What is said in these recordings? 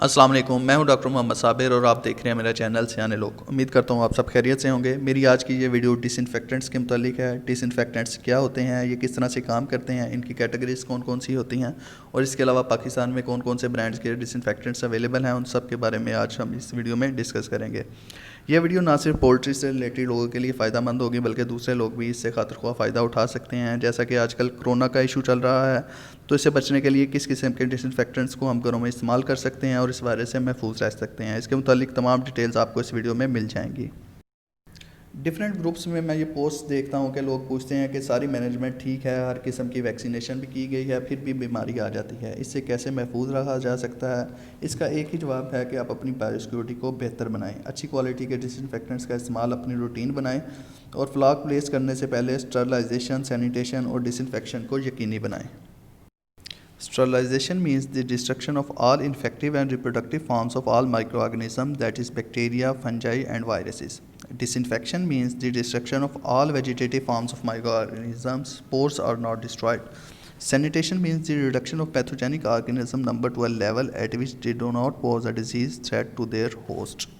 अस्सलाम वालेकुम, मैं हूं डॉक्टर मोहम्मद साबिर और आप देख रहे हैं मेरा चैनल सियाने लोग। उम्मीद करता हूं आप सब खैरियत से होंगे। मेरी आज की ये वीडियो डिसइंफेक्टेंट्स के मुतालिक है। डिसइंफेक्टेंट्स क्या होते हैं, ये किस तरह से काम करते हैं, इनकी कैटेगरीज कौन कौन सी होती हैं और इसके अलावा पाकिस्तान में कौन कौन से ब्रांड्स के डिसइंफेक्टेंट्स अवेलेबल हैं, उन सब के बारे में आज हम इस वीडियो में डिस्कस करेंगे। यह वीडियो ना सिर्फ पोल्ट्री से रिलेटेड लोगों के लिए फ़ायदेमंद होगी बल्कि दूसरे लोग भी इससे खातिर ख्वाह फ़ायदा उठा सकते हैं। जैसा कि आजकल कोरोना का इशू चल रहा है, तो इससे बचने के लिए किस किस्म के डिसइंफेक्टेंट्स को हम घरों में इस्तेमाल कर सकते हैं और इस वायरस से महफूज रह सकते हैं, इसके मुतालिक तमाम डिटेल्स आपको इस वीडियो में मिल जाएंगी। डिफरेंट ग्रुप्स में मैं ये पोस्ट देखता हूँ कि लोग पूछते हैं कि सारी मैनेजमेंट ठीक है, हर किस्म की वैक्सीनेशन भी की गई है, फिर भी बीमारी आ जाती है, इससे कैसे महफूज रहा जा सकता है। इसका एक ही जवाब है कि आप अपनी बायोसिक्योरिटी को बेहतर बनाएं, अच्छी क्वालिटी के डिसइंफेक्टेंट्स का इस्तेमाल अपनी रूटीन बनाएं और फ्लॉक प्लेस करने से पहले स्टरलाइजेशन, सैनिटेशन और डिसइंफेक्शन को यकीनी बनाएं। Sterilization means the destruction of all infective and reproductive forms of all microorganisms, that is bacteria, fungi and viruses. Disinfection means the destruction of all vegetative forms of microorganisms. Spores are not destroyed. Sanitation means the reduction of pathogenic organism number to a level at which they do not pose a disease threat to their host.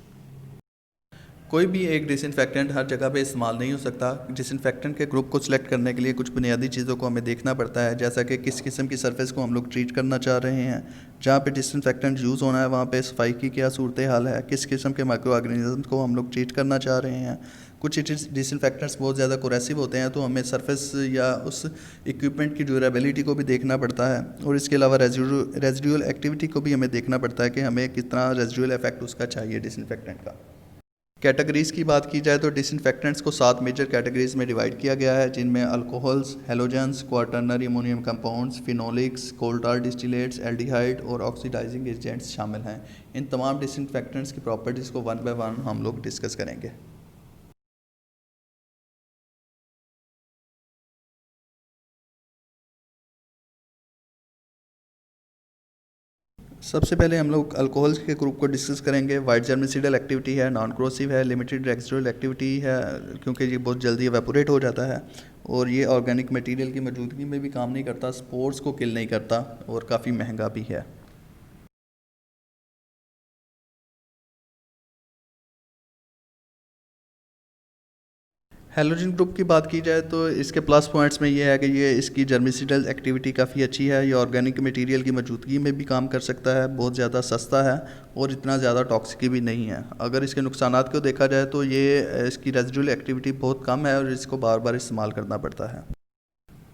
कोई भी एक disinfectant हर जगह पे इस्तेमाल नहीं हो सकता। Disinfectant के ग्रुप को सिलेक्ट करने के लिए कुछ बुनियादी चीज़ों को हमें देखना पड़ता है, जैसा कि किस किस्म की सरफेस को हम लोग ट्रीट करना चाह रहे हैं, जहाँ पे डिसइंफेक्टेंट यूज़ होना है वहाँ पे सफाई की क्या सूरत हाल है, किस किस्म के माइक्रो ऑर्गेनिज्म को हम लोग ट्रीट करना चाह रहे हैं। कुछ डिसइंफेक्टेंट्स बहुत ज़्यादा कोरेसिव होते हैं, तो हमें सरफेस या उस इक्विपमेंट की ड्यूरेबिलिटी को भी देखना पड़ता है और इसके अलावा रेजिडुअल एक्टिविटी को भी हमें देखना पड़ता है कि हमें कितना रेजिडुअल इफेक्ट उसका चाहिए डिसइंफेक्टेंट का। कैटेगरीज़ की बात की जाए तो डिसइंफेक्टेंट्स को 7 मेजर कैटेगरीज़ में डिवाइड किया गया है, जिनमें alcohols, halogens, quaternary ammonium compounds, phenolics, coal tar distillates, aldehyde और ऑक्सीडाइजिंग एजेंट्स शामिल हैं। इन तमाम डिसइंफेक्टेंट्स की प्रॉपर्टीज़ को वन बाय वन हम लोग डिस्कस करेंगे। सबसे पहले हम लोग अल्कोहल्स के ग्रुप को डिस्कस करेंगे। वाइट जर्मिसिडल एक्टिविटी है, नॉन क्रोसिव है, लिमिटेड रेजिडुअल एक्टिविटी है क्योंकि ये बहुत जल्दी एवेपोरेट हो जाता है और ये ऑर्गेनिक मटेरियल की मौजूदगी में भी काम नहीं करता, स्पोर्स को किल नहीं करता और काफ़ी महंगा भी है। हेलोजन ग्रुप की बात की जाए तो इसके प्लस पॉइंट्स में ये है कि ये इसकी जर्मिसिडल एक्टिविटी काफ़ी अच्छी है, ये ऑर्गेनिक मटेरियल की मौजूदगी में भी काम कर सकता है, बहुत ज़्यादा सस्ता है और इतना ज़्यादा टॉक्सिक भी नहीं है। अगर इसके नुकसानात को देखा जाए तो ये इसकी रेजिडुअल एक्टिविटी बहुत कम है और इसको बार बार इस्तेमाल करना पड़ता है।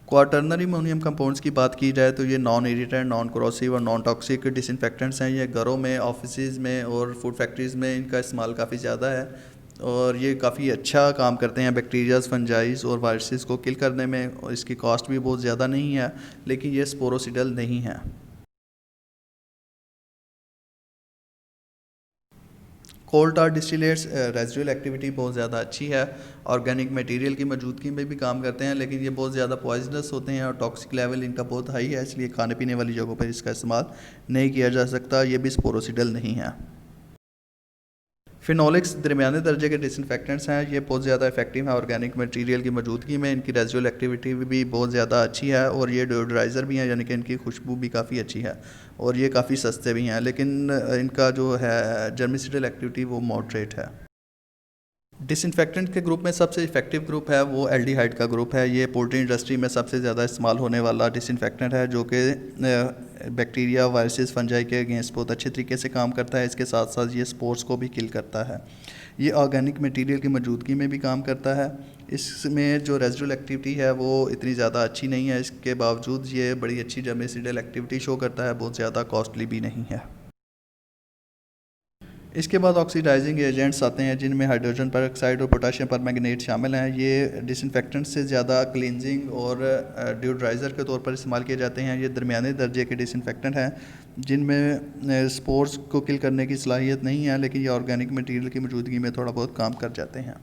क्वाटर्नरी अमोनियम कंपाउंड्स की बात की जाए तो ये नॉन इरिटेंट, नॉन कोरोसिव और नॉन टॉक्सिक डिसइंफेक्टेंट्स हैं। ये घरों में, ऑफिस में और फूड फैक्ट्रीज़ में इनका इस्तेमाल काफ़ी ज़्यादा है और ये काफ़ी अच्छा काम करते हैं बैक्टीरियाज, फंजाइज और वायरसेस को किल करने में और इसकी कॉस्ट भी बहुत ज़्यादा नहीं है, लेकिन ये स्पोरोसिडल नहीं है। कोल tar डिस्टिलेट्स रेजिडुअल एक्टिविटी बहुत ज़्यादा अच्छी है, ऑर्गेनिक मटेरियल की मौजूदगी में भी काम करते हैं, लेकिन ये बहुत ज़्यादा पॉइजनस होते हैं और टॉक्सिक लेवल इनका बहुत हाई है, इसलिए खाने पीने वाली जगहों पर इसका इस्तेमाल नहीं किया जा सकता। ये भी स्पोरोसिडल नहीं है। फिनोलिक्स दरमियाने दर्जे के डिसइंफेक्टेंट्स हैं, ये बहुत ज़्यादा इफेक्टिव है ऑर्गेनिक मटेरियल की मौजूदगी में, इनकी रेजिडुअल एक्टिविटी भी बहुत ज़्यादा अच्छी है और ये डिओडराइज़र भी हैं, यानी कि इनकी खुशबू भी काफ़ी अच्छी है और ये काफ़ी सस्ते भी हैं, लेकिन इनका जो है जर्मिसिडल एक्टिविटी वो मॉडरेट है। डिसइंफेक्टेंट के ग्रुप में सबसे इफेक्टिव ग्रुप है वो एल्डिहाइड का ग्रुप है। ये पोल्ट्री इंडस्ट्री में सबसे ज़्यादा इस्तेमाल होने वाला डिसइंफेक्टेंट है, जो कि बैक्टीरिया, वायरसेस, फंजाई के अगेंस्ट बहुत अच्छे तरीके से काम करता है। इसके साथ साथ ये स्पोर्स को भी किल करता है। ये ऑर्गेनिक मटेरियल की मौजूदगी में भी काम करता है। इसमें जो रेजिडुअल एक्टिविटी है वो इतनी ज़्यादा अच्छी नहीं है, इसके बावजूद ये बड़ी अच्छी जर्मिसिडल एक्टिविटी शो करता है, बहुत ज़्यादा कॉस्टली भी नहीं है। इसके बाद ऑक्सीडाइजिंग एजेंट्स आते हैं, जिनमें हाइड्रोजन पेरोक्साइड और पोटाशियम परमैंगनेट शामिल हैं। ये डिसइंफेक्टेंट से ज़्यादा क्लींजिंग और डिओड्राइज़र के तौर पर इस्तेमाल किए जाते हैं। ये दरमियाने दर्जे के डिसइंफेक्टेंट हैं, जिनमें स्पोर्स को किल करने की सलाहियत नहीं है, लेकिन ये ऑर्गेनिक मटेरियल की मौजूदगी में थोड़ा बहुत काम कर जाते हैं।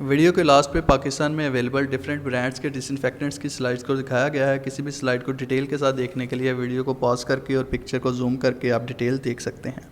वीडियो के लास्ट पे पाकिस्तान में अवेलेबल डिफरेंट ब्रांड्स के डिसइंफेक्टेंट्स की स्लाइड्स को दिखाया गया है। किसी भी स्लाइड को डिटेल के साथ देखने के लिए वीडियो को पॉज करके और पिक्चर को जूम करके आप डिटेल देख सकते हैं।